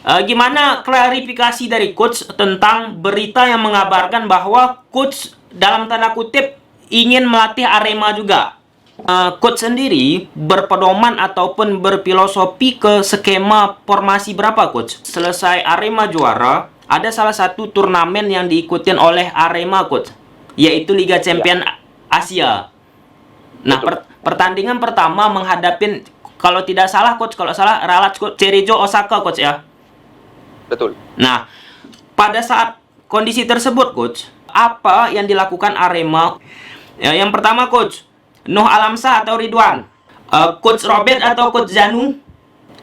Gimana klarifikasi dari coach tentang berita yang mengabarkan bahwa coach dalam tanda kutip ingin melatih Arema juga? Coach sendiri berpedoman ataupun berfilosofi ke skema formasi berapa, coach? Selesai Arema juara, ada salah satu turnamen yang diikutin oleh Arema, coach, yaitu Liga Ya, Champion Asia. Nah, betul. pertandingan pertama menghadapin, kalau tidak salah coach, kalau salah ralat coach Cerezo Osaka, coach ya. Betul. Nah, pada saat kondisi tersebut, coach, apa yang dilakukan Arema? Ya, yang pertama, coach, Nuh Alamsah atau Ridwan? Coach Robert atau coach Zanu?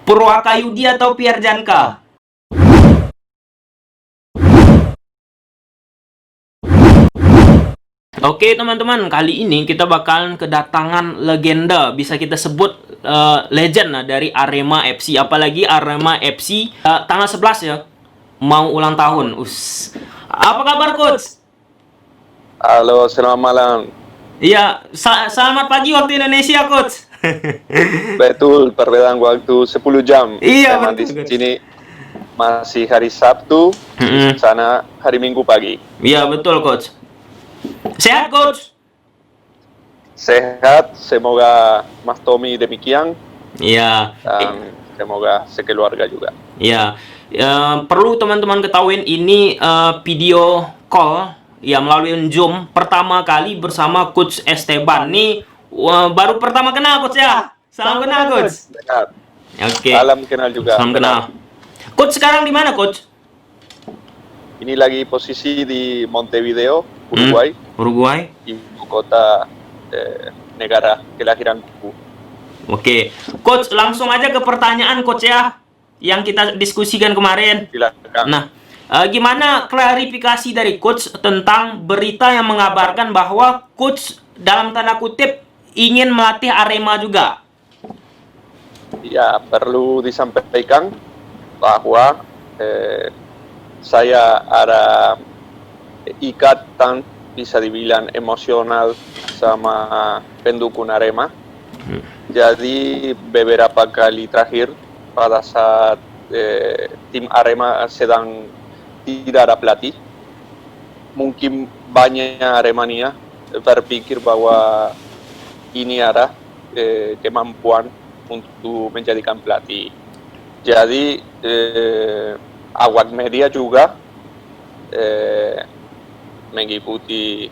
Purwakayudi atau Pierre Janka? Oke teman-teman, kali ini kita bakalan kedatangan legenda, bisa kita sebut legend lah dari Arema FC. Apalagi Arema FC tanggal 11 ya, mau ulang tahun. Apa kabar coach? Halo, selamat malam. Iya, selamat pagi waktu Indonesia coach. Betul, perbedaan waktu 10 jam. Iya Memang di betul coach. sini masih hari Sabtu, di sana hari Minggu pagi. Iya betul coach. Sehat coach? Sehat, semoga Mas Tommy demikian, Iya. dan semoga sekeluarga juga. Ya, perlu teman-teman ketahuin ini video call ya melalui Zoom pertama kali bersama Coach Esteban. Nih baru pertama kenal coach ya. Salam kenal coach. Sehat. Oke. Salam kenal juga. Salam kenal. Coach sekarang di mana coach? Ini lagi posisi di Montevideo, Uruguay, Uruguay. ibu kota negara kelahiranku. Oke. Coach langsung aja ke pertanyaan coach ya yang kita diskusikan kemarin. Silakan. Nah, gimana klarifikasi dari coach tentang berita yang mengabarkan bahwa coach dalam tanda kutip ingin melatih Arema juga? Ya, perlu disampaikan bahwa saya ada ikatan bisa dibilang emosional sama pendukung Arema. Jadi beberapa kali terakhir pada saat tim Arema sedang tidak ada pelatih, mungkin banyak Aremania berpikir bahwa ini ada kemampuan untuk menjadikan pelatih. Jadi awak media juga mengikuti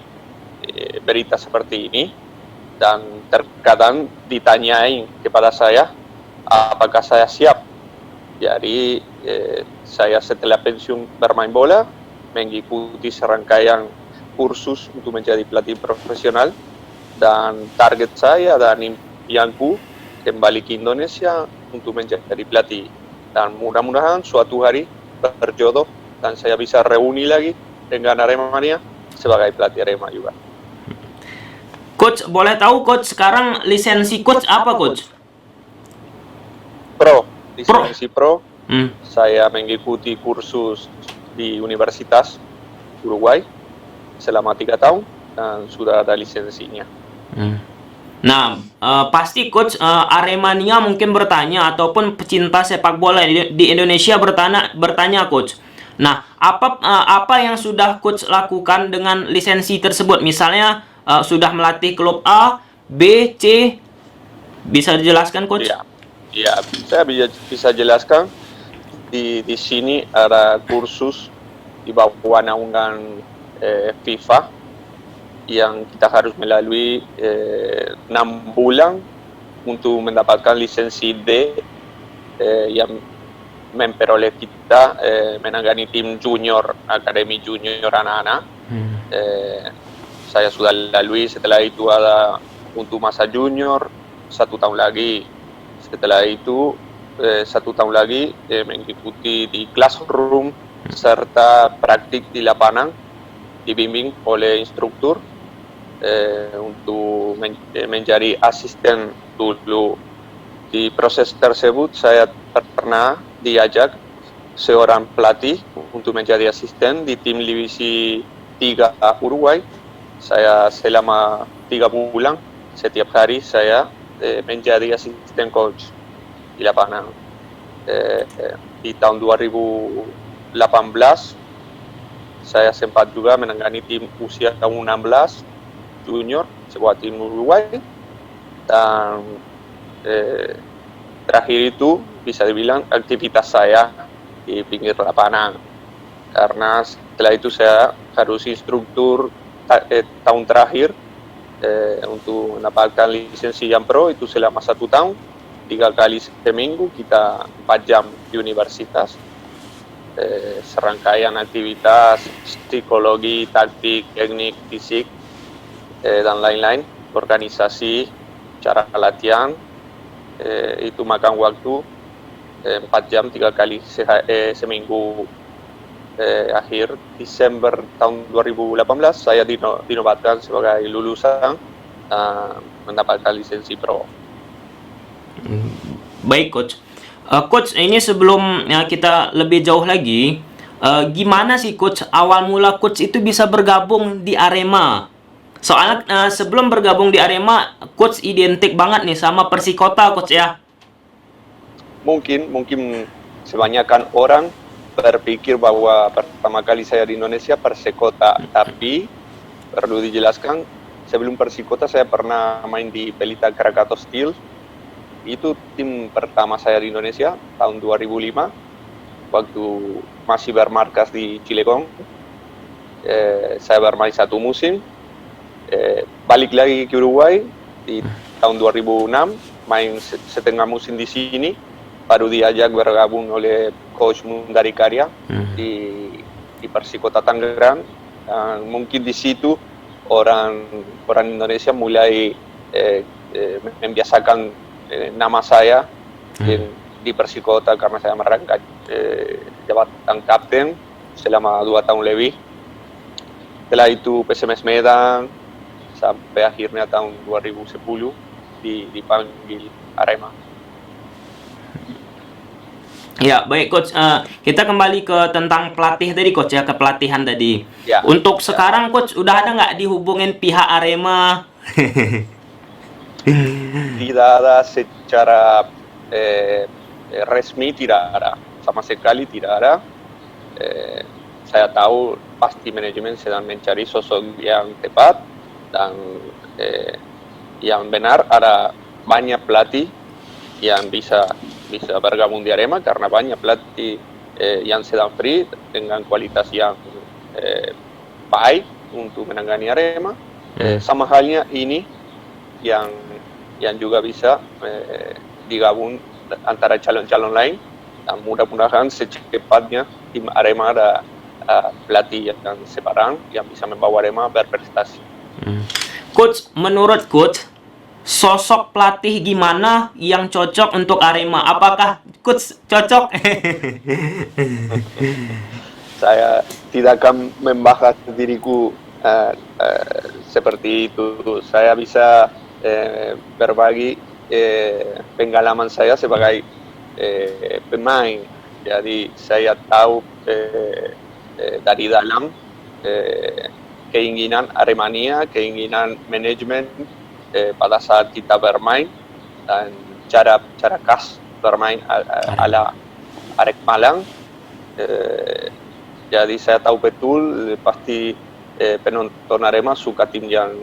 berita seperti ini, dan terkadang ditanyain kepada saya apakah saya siap. Jadi saya setelah pensiun bermain bola mengikuti serangkaian kursus untuk menjadi pelatih profesional, dan target saya dan impianku kembali ke Indonesia untuk menjadi pelatih, dan mudah-mudahan suatu hari berjodoh dan saya bisa reuni lagi dengan Aremania sebagai pelatih Arema juga. Coach, boleh tahu coach sekarang lisensi coach apa coach? Lisensi pro. Saya mengikuti kursus di Universitas Uruguay selama 3 tahun dan sudah ada lisensinya. Nah, pasti coach Aremania mungkin bertanya ataupun pecinta sepak bola di Indonesia bertanya coach. Nah, apa yang sudah coach lakukan dengan lisensi tersebut? Misalnya sudah melatih klub A, B, C, bisa dijelaskan coach? Ya, saya bisa jelaskan. Di sini ada kursus di bawah naungan FIFA yang kita harus melalui 6 bulan untuk mendapatkan lisensi D yang memperoleh kita menangani tim junior, akademi junior anak-anak. Saya sudah lalui. Setelah itu ada untuk masa junior 1 tahun lagi. Setelah itu 1 tahun lagi mengikuti di classroom serta praktik di lapangan, dibimbing oleh instruktur untuk menjadi asisten dulu. Di proses tersebut saya pernah diajak seorang pelatih untuk menjadi asisten di tim divisi 3 Uruguay. Saya selama 3 bulan setiap hari saya menjadi asisten coach di lapangan. di tahun 2018 saya sempat juga menangani tim usia tahun 16 junior sebuah tim Uruguay, dan terakhir itu bisa dibilang aktivitas saya di pinggir lapangan, karena setelah itu saya harus instruktur tahun terakhir untuk mendapatkan lisensi yang pro itu selama 1 tahun, 3 kali seminggu kita 4 jam di universitas, serangkaian aktivitas psikologi, taktik, teknik, fisik, dan lain-lain, organisasi, cara latihan, itu makan waktu 4 jam 3 kali seminggu. Akhir Desember tahun 2018 saya dinobatkan sebagai lulusan mendapatkan lisensi pro. Baik coach. Coach, ini sebelum kita lebih jauh lagi, gimana sih coach awal mula coach itu bisa bergabung di Arema? Soalnya sebelum bergabung di Arema, coach identik banget nih sama Persikota coach ya. Mungkin kebanyakan orang berpikir bahwa pertama kali saya di Indonesia Persikota, tapi perlu dijelaskan sebelum Persikota saya pernah main di Pelita Krakatau Steel. Itu tim pertama saya di Indonesia tahun 2005 waktu masih bermarkas di Cilegon. Saya bermain 1 musim, balik lagi ke Uruguay di tahun 2006, main setengah musim di sini, baru diajak bergabung oleh coach Mundari Karya di Persikota Tangerang. Mungkin di situ orang Indonesia mulai membiasakan nama saya di Persikota karena saya merangkap jabatan kapten selama 2 tahun lebih. Setelah itu PSMS Medan sampai akhirnya tahun 2010 dipanggil Arema. Ya, baik coach. Kita kembali ke tentang pelatih tadi coach ya, ke pelatihan tadi. Ya. Untuk sekarang coach udah ada nggak dihubungin pihak Arema? Tidak ada secara resmi, tidak ada, sama sekali tidak ada. Saya tahu pasti manajemen sedang mencari sosok yang tepat dan yang benar. Ada banyak pelatih yang bisa bergabung di Arema karena banyak pelatih yang sedang free dengan kualitas yang baik untuk menangani Arema. Sama halnya ini yang juga bisa digabung antara calon-calon lain, dan mudah-mudahan secepatnya tim Arema ada pelatih yang separan yang bisa membawa Arema berprestasi. Coach, menurut coach, sosok pelatih gimana yang cocok untuk Arema? Apakah coach cocok? Saya tidak akan membahas diriku seperti itu. Saya bisa berbagi pengalaman saya sebagai pemain. Jadi saya tahu dari dalam keinginan Aremania, keinginan manajemen pada saat kita bermain, dan cara khas bermain ala Arek Malang. Jadi saya tahu betul pasti penonton Arema suka tim yang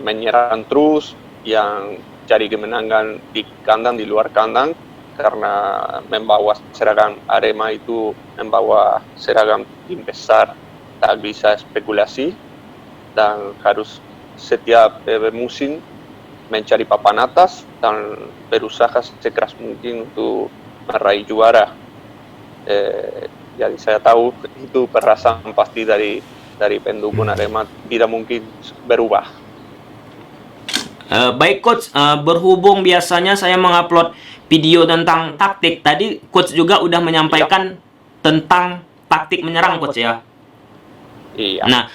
menyerang terus, yang cari kemenangan di kandang, di luar kandang, karena membawa seragam Arema itu membawa seragam tim besar, tak bisa spekulasi dan harus setiap musim mencari papan atas dan berusaha sekeras mungkin untuk meraih juara. Jadi saya tahu itu perasaan pasti dari pendukung Arema, tidak mungkin berubah. Baik coach, berhubung biasanya saya mengupload video tentang taktik, tadi coach juga udah menyampaikan tentang taktik menyerang coach ya. Iya. Nah,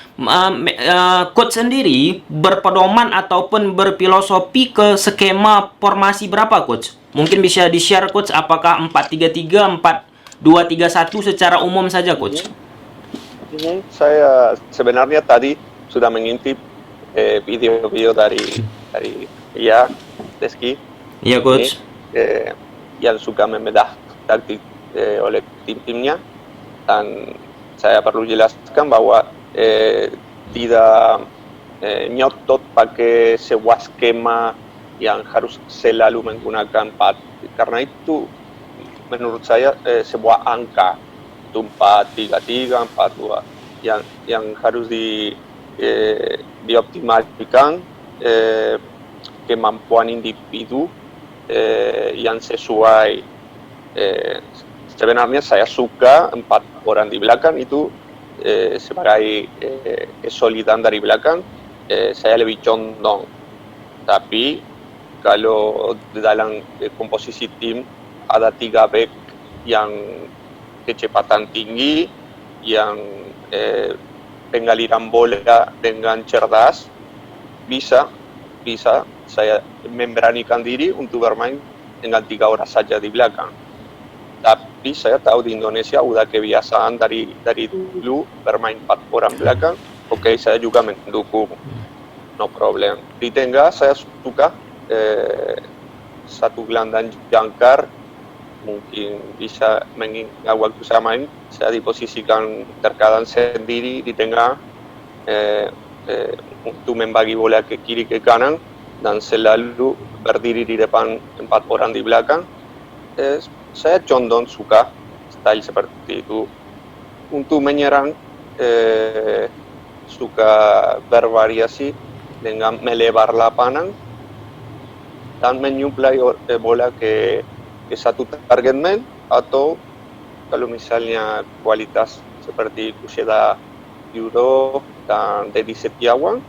coach sendiri berpedoman ataupun berfilosofi ke skema formasi berapa coach? Mungkin bisa di-share coach, apakah 4-3-3, 4-2-3-1 secara umum saja coach? Saya sebenarnya tadi sudah mengintip video-video dari Deski. Iya coach. Yang suka membedah taktik oleh tim-timnya, dan saya perlu jelaskan bahwa tidak nyotot pakai sebuah skema yang harus selalu menggunakan 4, karena itu menurut saya sebuah angka itu 4-3-3, 4-2 yang harus dioptimalkan kemampuan individu yang sesuai. Sebenarnya saya suka 4 orang di belakang itu sebagai kesolidan dari belakang, saya lebih condong. Tapi kalau dalam komposisi tim ada 3 back yang kecepatan tinggi, yang pengaliran bola dengan cerdas, bisa saya memberanikan diri untuk bermain dengan 3 orang saja di belakang. Tapi saya tahu di Indonesia udah kebiasaan dari dulu bermain 4 orang belakang. Oke, saya juga mendukung, no problem. Di tengah saya suka satu gelandang jangkar, mungkin bisa mengingat waktu saya main, saya diposisikan terkadang sendiri di tengah untuk membagi bola ke kiri ke kanan, dan selalu berdiri di depan 4 orang di belakang. Saya condong suka style seperti itu. Untuk menyerang suka bervariasi dengan melebar lapangan dan menyuplai bola ke satu target man, atau kalau misalnya kualitas seperti Kushida Euro dan Dedi Setiawan,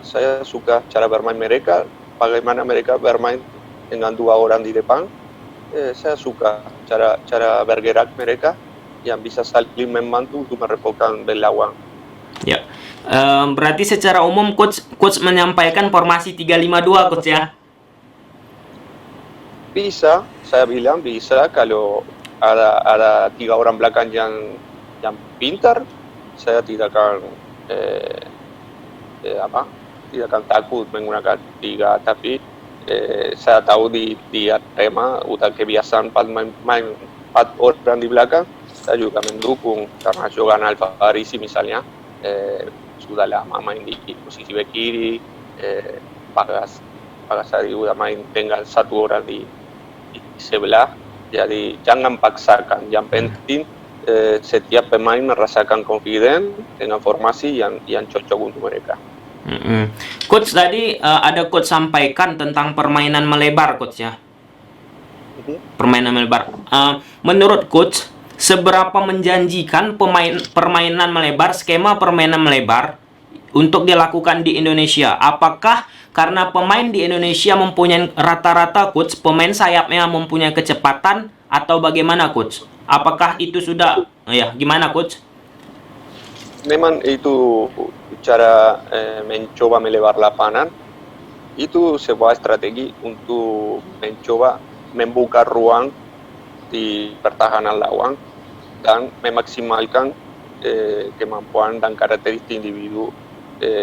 saya suka cara bermain mereka, bagaimana mereka bermain dengan 2 orang di depan. Saya suka cara bergerak mereka yang bisa saling membantu untuk merepotkan lawan. Ya. Berarti secara umum coach menyampaikan formasi 3-5-2 coach ya. Bisa, saya bilang bisa kalau ada 3 orang belakang yang pintar, saya tidak akan tidak akan takut menggunakan 3, tapi saya tahu di Arema udah kebiasaan main 4 orang di belakang. Saya juga mendukung karena Jogan Alfarisi misalnya sudah lama main di posisi bek kiri, Pagasari udah main dengan 1 orang di sebelah. Jadi jangan paksakan, yang penting setiap pemain merasakan confident dengan formasi yang cocok untuk mereka. Coach tadi ada coach sampaikan tentang permainan melebar coach ya. Permainan melebar. Menurut coach, seberapa menjanjikan permainan melebar, skema permainan melebar untuk dilakukan di Indonesia? Apakah karena pemain di Indonesia mempunyai rata-rata coach pemain sayapnya mempunyai kecepatan, atau bagaimana coach? Apakah itu sudah gimana coach? Memang itu cara mencoba melebar lapangan, itu sebuah strategi untuk mencoba membuka ruang di pertahanan lawan dan memaksimalkan kemampuan dan karakteristik individu,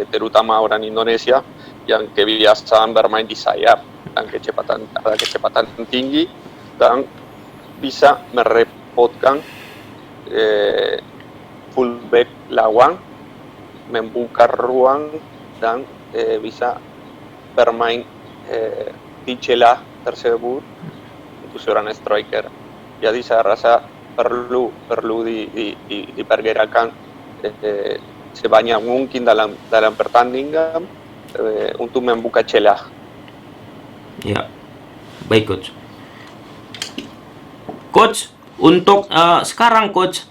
terutama orang Indonesia yang kebiasaan bermain di sayap dan kecepatan tinggi dan bisa merepotkan fullback lawan, membuka ruang dan bisa bermain di celah tersebut untuk seorang striker. Jadi saya rasa perlu dipergerakan sebanyak mungkin dalam pertandingan untuk membuka celah. Ya, baik coach. Coach, untuk sekarang coach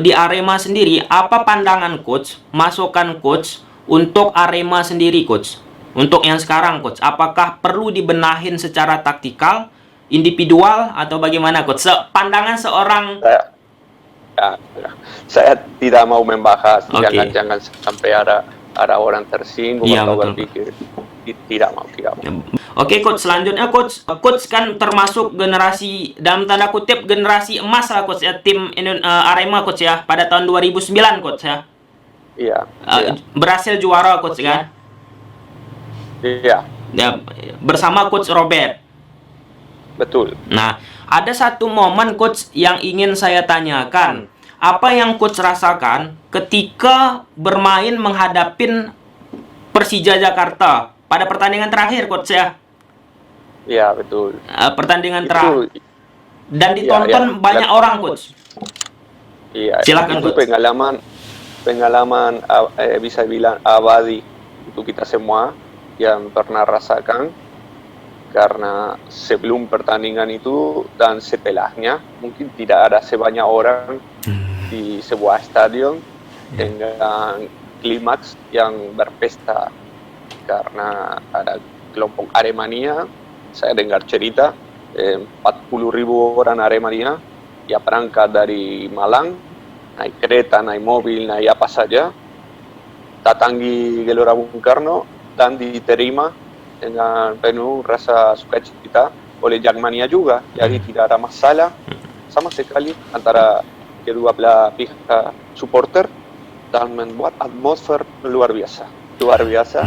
di Arema sendiri, apa pandangan coach, masukan coach untuk Arema sendiri coach? Untuk yang sekarang coach, apakah perlu dibenahin secara taktikal, individual, atau bagaimana coach? Pandangan seorang... Saya tidak mau membahas, jangan sampai ada orang tersinggung atau berpikir tidak mau. Oke coach, selanjutnya coach kan termasuk generasi, dalam tanda kutip, generasi emas lah coach ya, tim Arema coach ya, pada tahun 2009 coach ya. Iya. Berhasil juara coach kan? Iya. Ya, bersama coach Robert. betul. Nah, ada satu momen coach yang ingin saya tanyakan. Apa yang coach rasakan ketika bermain menghadapin Persija Jakarta pada pertandingan terakhir coach ya? Ya, betul. Pertandingan Itu, terakhir dan ya, ya. ditonton banyak orang coach. Iya, Silakan itu coach. pengalaman bisa bilang abadi untuk kita semua yang pernah rasakan, karena sebelum pertandingan itu dan setelahnya mungkin tidak ada sebanyak orang di sebuah stadion dengan klimaks yang berpesta, karena ada kelompok Aremania. Saya dengar cerita 40.000 orang Aremania ya berangkat dari Malang, naik kereta, naik mobil, naik apa saja, datang di Gelora Bung Karno dan diterima dengan penuh rasa sukacita oleh Jakmania juga. Jadi tidak ada masalah sama sekali antara kedua belah pihak supporter, dan membuat atmosfer luar biasa. Luar biasa.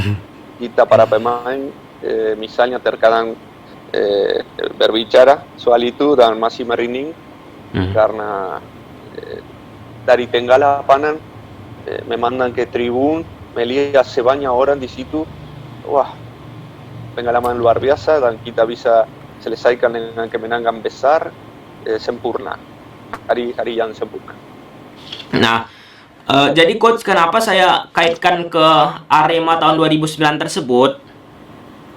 Kita para pemain misalnya terkadang berbicara soal itu dan masih merinding karena dari tengah lapangan me mandan ke tribun, me lihat sebanyak orang di situ. Wah, pengalaman luar biasa, dan kita bisa selesaikan dengan kemenangan besar, sempurna. Hari-hari yang sempurna. Nah, jadi coach, kenapa saya kaitkan ke Arema tahun 2009 tersebut?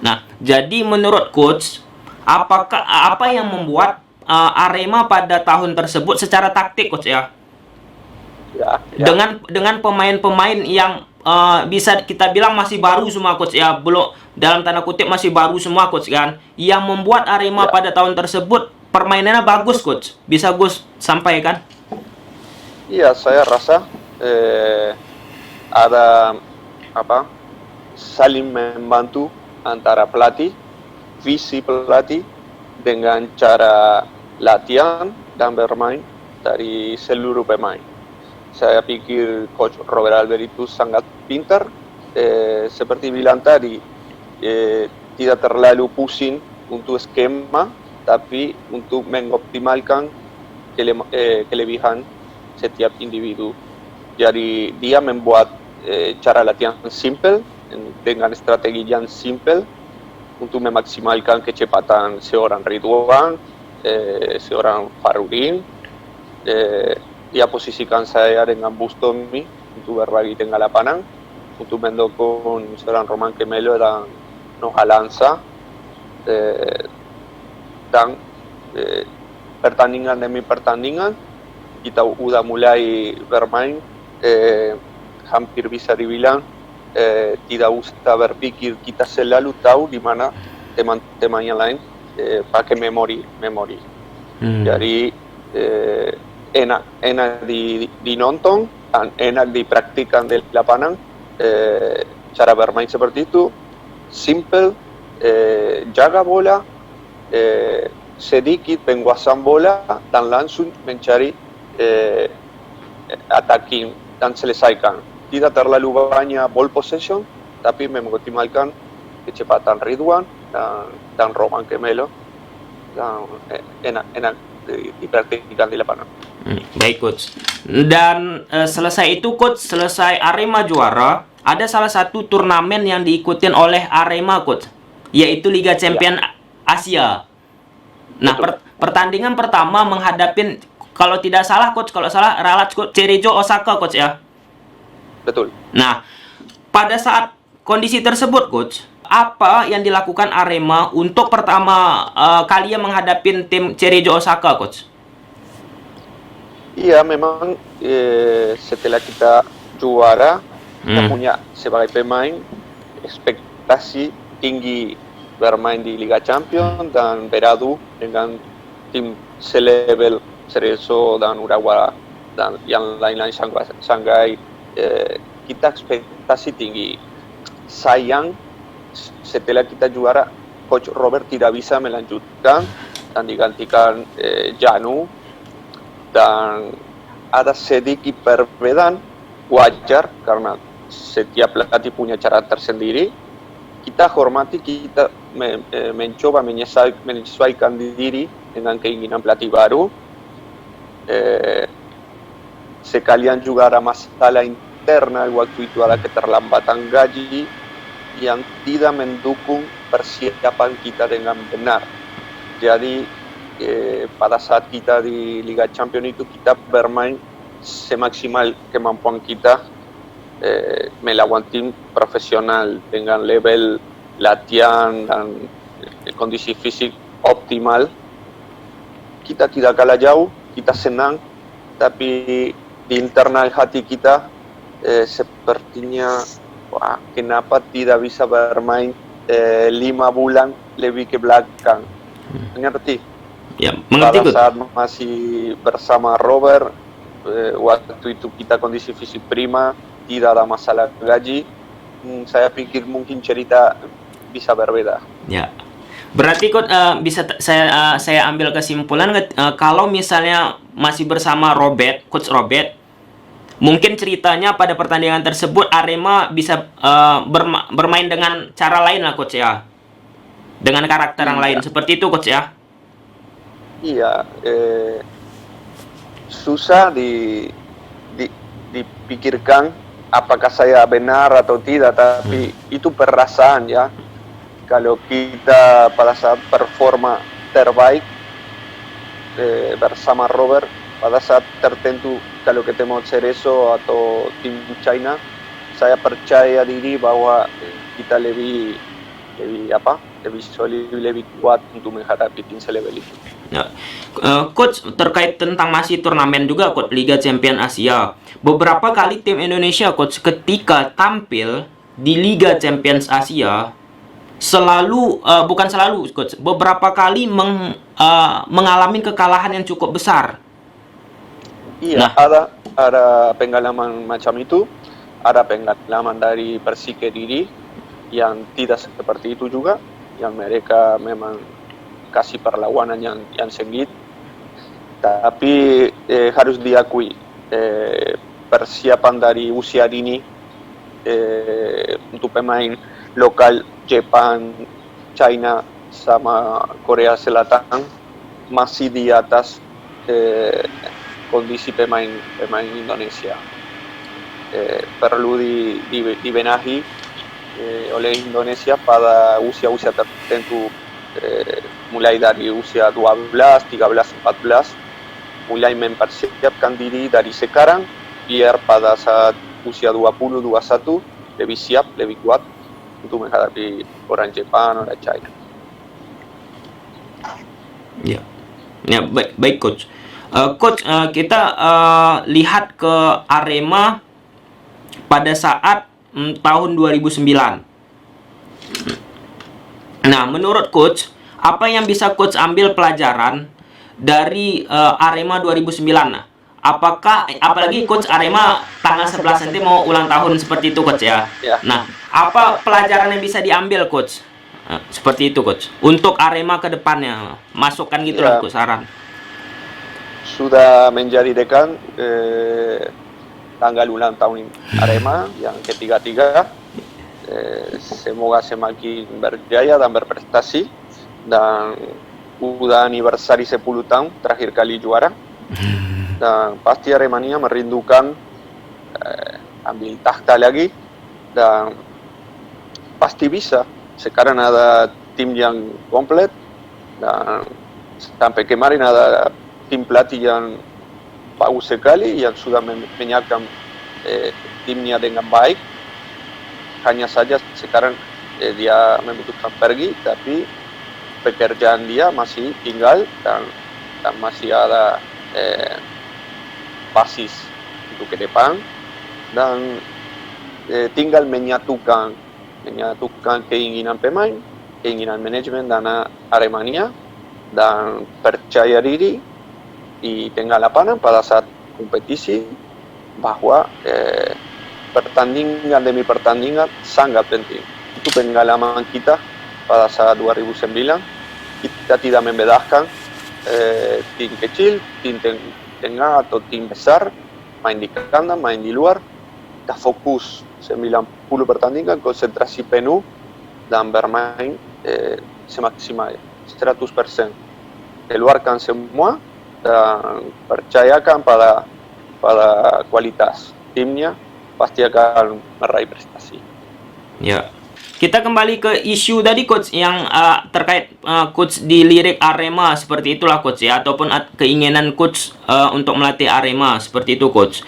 Nah, jadi menurut coach, apa yang membuat Arema pada tahun tersebut secara taktik coach ya? Ya. Dengan pemain-pemain yang bisa kita bilang masih baru semua coach ya, belum, dalam tanda kutip masih baru semua coach kan, yang membuat Arema pada tahun tersebut permainannya bagus coach, bisa Gus sampaikan? Iya, saya rasa ada saling membantu antara pelatih, visi pelatih dengan cara latihan dan bermain dari seluruh pemain. Saya pikir Coach Robert Albert itu sangat pintar, seperti bilang tadi, tidak terlalu pusing untuk skema, tapi untuk mengoptimalkan kelebihan setiap individu. Jadi dia membuat cara latihan simple dengan strategi yang simple untuk memaksimalkan kecepatan seorang Ridwan, seorang Farudin. Dia posisikan saya dengan Bustomi untuk berbagi tengah lapangan, untuk mendukung seorang Roman Kemelo dan Noah Lanza. Dan pertandingan demi pertandingan kita udah mulai bermain, hampir bisa dibilang tidak usah berpikir, kita selalu tahu di mana teman-teman yang lain, pakai memori. Jadi enak di nonton dan enak dipraktikan di lapangan. Cara bermain seperti itu, simple, jaga bola, sedikit penguasaan bola dan langsung mencari attacking dan selesaikan. Tidak terlalu banyak ball possession, tapi mengoptimalkan kecepatan Ridwan dan Roman Kemelo, dan enak dipraktikkan di lapangan. Baik coach. Dan selesai itu coach, selesai Arema juara, ada salah satu turnamen yang diikutin oleh Arema coach, yaitu Liga Champion Asia. Nah, pertandingan pertama menghadapin, kalau tidak salah coach, kalau salah ralat coach, Cerezo Osaka coach ya. Betul. Nah, pada saat kondisi tersebut coach, apa yang dilakukan Arema untuk pertama kalinya menghadapin tim Cerezo Osaka coach? Iya, memang setelah kita juara, kita punya sebagai pemain ekspektasi tinggi bermain di Liga Champions dan beradu dengan tim selevel Cerezo dan Urawa dan yang lain-lain, Shanghai. Kita ekspektasi tinggi. Sayang, setelah kita juara, Coach Robert tidak bisa melanjutkan dan digantikan Janu, dan ada sedikit perbedaan, wajar karena setiap pelatih punya cara tersendiri. Kita hormati, kita mencoba menyesuaikan diri dengan keinginan pelatih baru. Sekalian juga ada masalah interna waktu itu, ada keterlambatan gaji yang tidak mendukung persiapan kita dengan benar. Jadi pada saat kita di Liga Champions itu kita bermain semaksimal kemampuan kita melawan tim profesional dengan level latihan dan kondisi fisik optimal. Kita tidak kalah jauh, kita senang, tapi di internal hati kita sepertinya wah, kenapa tidak bisa bermain 5 bulan lebih ke belakang. Mengerti? Ya, mengerti Pada Coach. saat masih bersama Robert, waktu itu kita kondisi fisik prima, tidak ada masalah gaji. Saya pikir mungkin cerita bisa berbeda. Ya. Berarti Coach, bisa saya ambil kesimpulan kalau misalnya masih bersama Coach Robert, mungkin ceritanya pada pertandingan tersebut Arema bisa bermain dengan cara lain lah Coach ya. Dengan karakter yang lain. Seperti itu Coach ya. Iya, susah dipikirkan apakah saya benar atau tidak, tapi itu perasaan ya. Kalau kita pada saat performa terbaik bersama Robert, pada saat tertentu kalau ketemu Cerezo atau tim China, saya percaya diri bahwa kita lebih solid, lebih kuat untuk menghadapi tim selevel itu. Ya. Coach, terkait tentang masih turnamen juga Coach Liga Champions Asia. Beberapa kali tim Indonesia Coach ketika tampil di Liga Champions Asia selalu bukan selalu Coach, beberapa kali mengalami kekalahan yang cukup besar. Iya, ada pengalaman macam itu, ada pengalaman dari Persik Kediri yang tidak seperti itu juga, yang mereka memang kasih perlawanan yang sengit, tapi harus diakui persiapan dari usia dini untuk pemain lokal Jepang, China sama Korea Selatan masih di atas kondisi pemain Indonesia. Perlu dibenahi oleh Indonesia pada usia tertentu, mulai dari usia 12, 13, 14, mulai mempersiapkan diri dari sekarang biar pada saat usia 20, 21 lebih siap, lebih kuat untuk menghadapi orang Jepang, orang China. Ya, ya baik Coach. Coach, kita lihat ke Arema pada saat tahun 2009. Nah, menurut Coach, apa yang bisa Coach ambil pelajaran dari Arema 2009? Apalagi Coach Arema tanggal 11 nanti mau ulang tahun seperti itu Coach ya. Nah, apa pelajaran yang bisa diambil Coach? Seperti itu Coach. Untuk Arema ke depannya, masukkan gitu lah Coach saran. Sudah menjadi dekan tanggal ulang tahun Arema yang ketiga-tiga. Semoga semakin berjaya dan berprestasi, dan udah aniversari 10 tahun terakhir kali juara, dan pasti Aremania merindukan ambil takhta lagi, dan pasti bisa. Sekarang ada tim yang komplit, dan sampai kemarin ada tim pelatih yang bagus sekali yang sudah menyiapkan timnya dengan baik. Hanya saja sekarang dia membutuhkan pergi, tapi pekerjaan dia masih tinggal, dan masih ada basis untuk ke depan, dan tinggal menyatukan keinginan pemain, keinginan manajemen dan Aremania, dan percaya diri di tengah lapangan pada saat kompetisi bahwa pertandingan demi pertandingan sangat penting. Itu pengalaman kita pada saat 2009. Kita tidak membedakan tim kecil, tim tengah atau tim besar, main di kandang, main di luar. Kita fokus 90 pertandingan, konsentrasi penuh, dan bermain semaksimal 100%. Keluarkan semua dan percayakan pada kualitas timnya, pasti akan meraih prestasi. Ya. Kita kembali ke isu tadi coach yang terkait coach dilirik Arema, seperti itulah coach ya, ataupun keinginan coach untuk melatih Arema, seperti itu coach.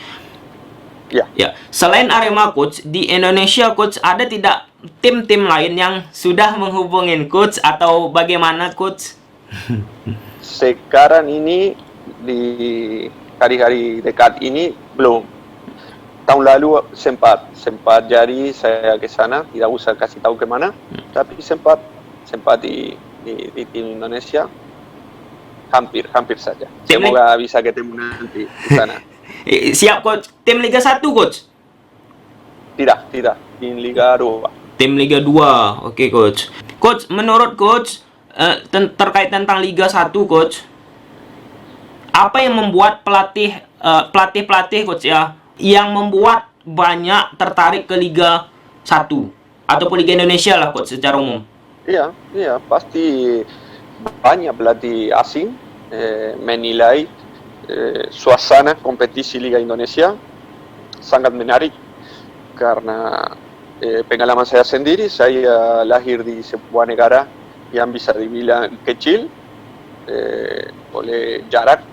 Ya. Ya, selain Arema coach, di Indonesia coach ada tidak tim-tim lain yang sudah menghubungin coach atau bagaimana coach? Sekarang ini di hari-hari dekat ini belum. Tahun lalu sempat jadi saya ke sana, tidak usah kasih tahu kemana, tapi sempat di tim Indonesia, hampir saja. Semoga bisa ketemu nanti di sana. Siap coach. Tim Liga 1 coach? Tidak, tim Liga 2. Tim Liga 2, oke coach. Coach, menurut coach terkait tentang Liga 1 coach, apa yang membuat pelatih coach ya, yang membuat banyak tertarik ke Liga 1 ataupun Liga Indonesia lah coach secara umum? Iya, pasti banyak pelatih asing menilai suasana kompetisi Liga Indonesia sangat menarik karena pengalaman saya sendiri, saya lahir di sebuah negara yang bisa dibilang kecil oleh jarak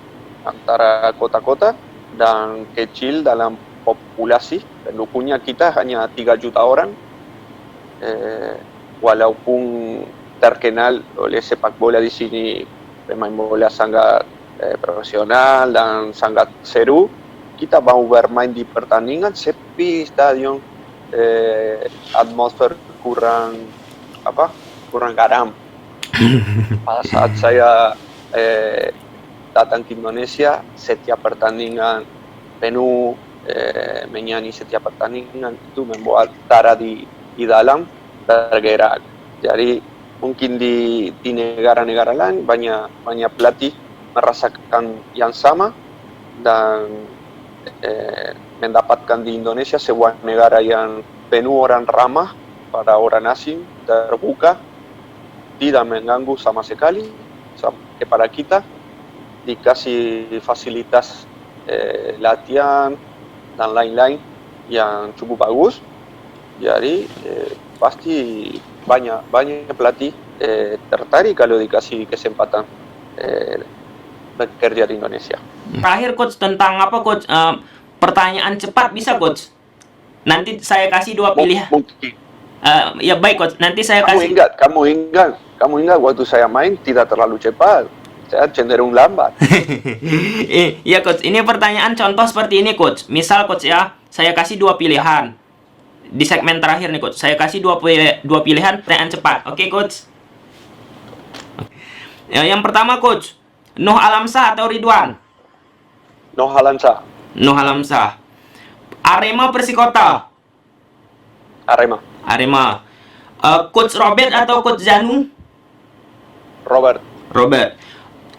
antara kota-kota dan kecil dalam populasi. Penduduknya kita hanya 3 juta orang, walaupun terkenal oleh sepak bola di sini, pemain bola sangat profesional dan sangat seru. Kita mau bermain di pertandingan sepi stadion, atmosfer kurang garam. Pada saat saya datang ke Indonesia, setiap pertandingan penuh, menyanyi setiap pertandingan, itu membuat darah di dalam bergerak. Jadi mungkin di negara-negara lain banyak pelatih merasakan yang sama dan mendapatkan di Indonesia sebuah negara yang penuh orang ramah pada orang asing, terbuka, tidak mengganggu sama sekali, sampai pada kita dikasih fasilitas latihan dan lain-lain yang cukup bagus. Jadi pasti banyak pelatih tertarik kalau dikasih kesempatan bekerja di Indonesia. Terakhir coach, tentang apa coach, pertanyaan cepat bisa coach? Nanti saya kasih 2 pilihan. Mungkin. Ya baik coach, nanti saya Kamu ingat waktu saya main tidak terlalu cepat, saya cenderung lambat. Iya coach, ini pertanyaan contoh seperti ini coach. Misal coach ya, saya kasih 2 pilihan di segmen terakhir nih coach. Saya kasih 2 pilihan pertanyaan cepat. Oke coach. Ya, yang pertama coach, Nuh Alamsyah atau Ridwan? Nuh Alamsyah. Nuh Alamsyah. Arema Persikota? Arema. Coach Robert atau Coach Janu? Robert.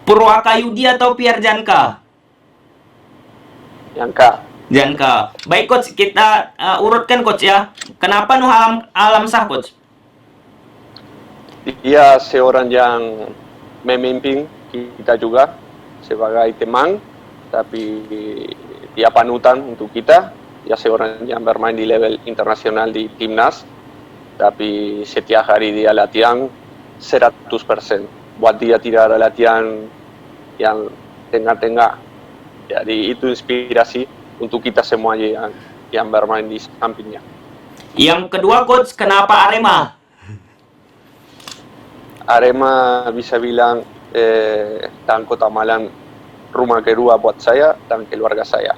Purwakayudi atau Pierre Janka? Janka. Baik coach, kita urutkan coach ya. Kenapa Nuh Alamsyah coach? Dia seorang yang memimpin kita juga sebagai teman, tapi dia panutan untuk kita. Dia seorang yang bermain di level internasional di timnas, tapi setiap hari dia latihan 100%. Buat dia tidak ada latihan yang tengah-tengah. Jadi itu inspirasi untuk kita semua yang bermain di sampingnya. Yang kedua coach, kenapa Arema? Arema bisa bilang dan Kota Malang rumah kedua buat saya dan keluarga saya.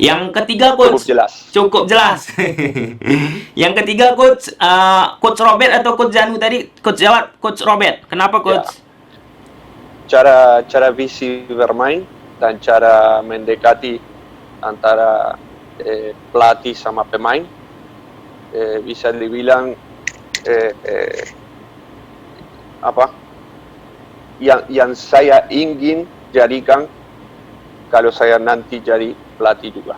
Yang ketiga coach, cukup jelas. Yang ketiga coach, Coach Robert atau Coach Janu tadi? Coach jawab Coach Robert. Kenapa coach? Ya. Cara visi bermain dan cara mendekati antara pelatih sama pemain, bisa dibilang yang saya ingin jadikan kalau saya nanti jadi pelatih juga.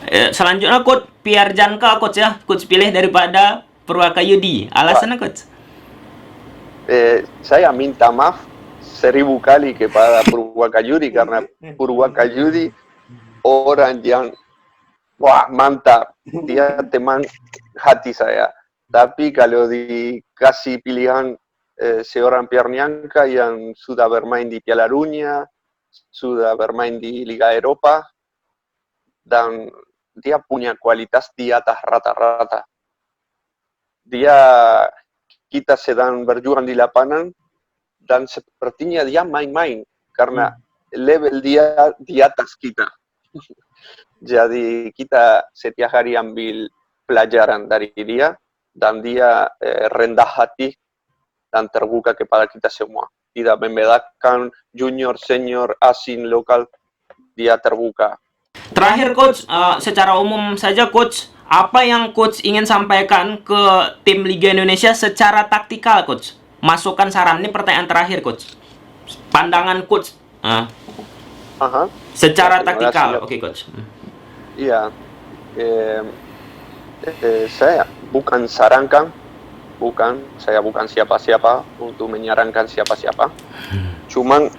Selanjutnya coach Pierre Janka coach ya, coach pilih daripada Purwakayudi. Alasannya coach? Saya minta maaf 1000 kali kepada Purwakayudi karena Purwakayudi orang yang wah mantap, dia teman hati saya. Tapi kalau dikasih pilihan seorang Pierre Janka yang sudah bermain di Piala Dunia, sudah bermain di Liga Eropa, dan dia punya kualitas di atas rata-rata. Kita sedang berjuang di lapangan dan sepertinya dia main-main karena level dia di atas kita. Jadi kita setiap hari ambil pelajaran dari dia dan dia rendah hati dan terbuka kepada kita semua. Tidak membedakan junior, senior, asing, lokal, dia terbuka. Terakhir coach, secara umum saja coach, apa yang coach ingin sampaikan ke tim Liga Indonesia secara taktikal coach? Masukan saran, ini pertanyaan terakhir coach. Pandangan coach secara taktikal, oke coach. Iya, saya bukan sarankan, saya bukan siapa-siapa untuk menyarankan siapa-siapa. Cuman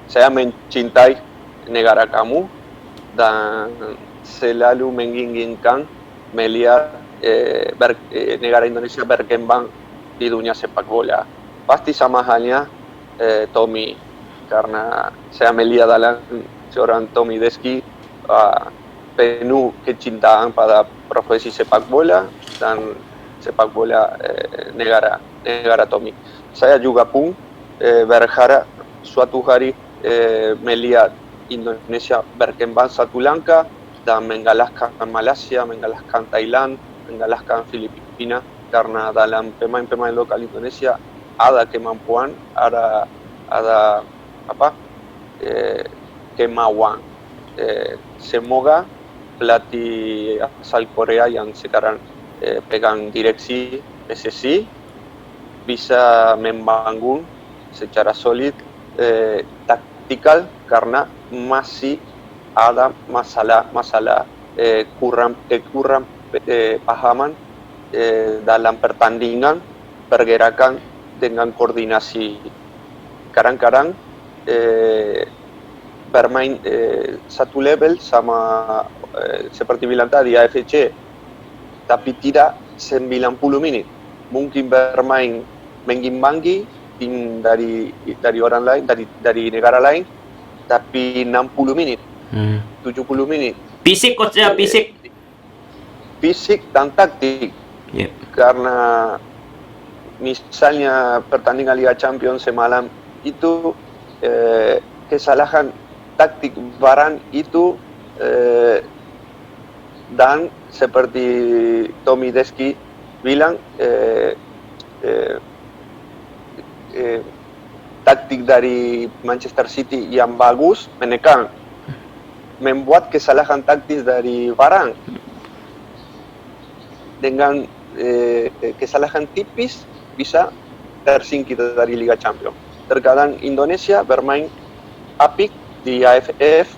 saya mencintai negara kamu dan selalu menginginkan melihat negara Indonesia berkembang di dunia sepak bola. Pasti sama halnya Tommy, karena saya melihat dalam seorang Tommy Deski penuh kecintaan pada profesi sepak bola dan sepak bola negara Tommy. Saya juga pun berharap suatu hari melihat Indonesia berkembang satu langkah dan mengalahkan Malaysia, mengalahkan Thailand, mengalahkan Filipina, karena dalam pemain-pemain lokal Indonesia ada kemampuan, ada kemauan. Semoga pelatih asal Korea yang sekarang pegang direksi PSSI bisa membangun secara solid taktikal, karena masih ada masalah kurang pahaman dalam pertandingan, pergerakan dengan koordinasi. Kadang-kadang bermain satu level sama seperti bilang tadi AFC, tapi tidak 90 menit. Mungkin bermain mengimbangi tim dari orang lain, dari negara lain, tapi 60 menit, 70 menit. Fisik coach ya, fisik dan taktik. Karena misalnya pertandingan Liga Champions semalam itu kesalahan taktik Varane itu dan seperti Tommy Deski bilang taktik dari Manchester City yang bagus menekan, membuat kesalahan taktis dari Varane dengan kesalahan tipis bisa tersingkir dari Liga Champions. Terkadang Indonesia bermain apik di AFF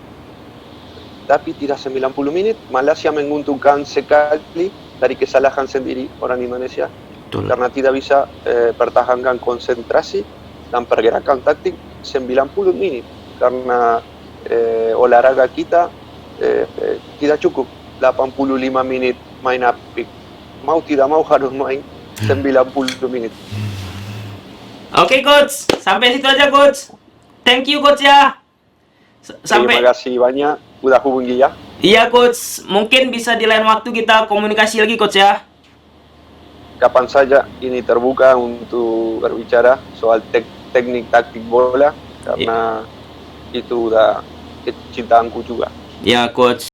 tapi tidak 90 menit. Malaysia menguntungkan sekali dari kesalahan sendiri orang Indonesia. Betul. Karena tidak bisa pertahankan konsentrasi dan pergerakan taktik 90 menit, karena olahraga kita tidak cukup 85 menit main apik. Mau tidak mau harus main 90 menit. Oke coach, sampai situ aja coach. Thank you coach ya. Terima kasih banyak udah hubungi ya. Iya coach, mungkin bisa di lain waktu kita komunikasi lagi coach ya. Kapan saja ini terbuka untuk berbicara soal teknik taktik bola, karena itu udah kecintaanku juga. Ya coach.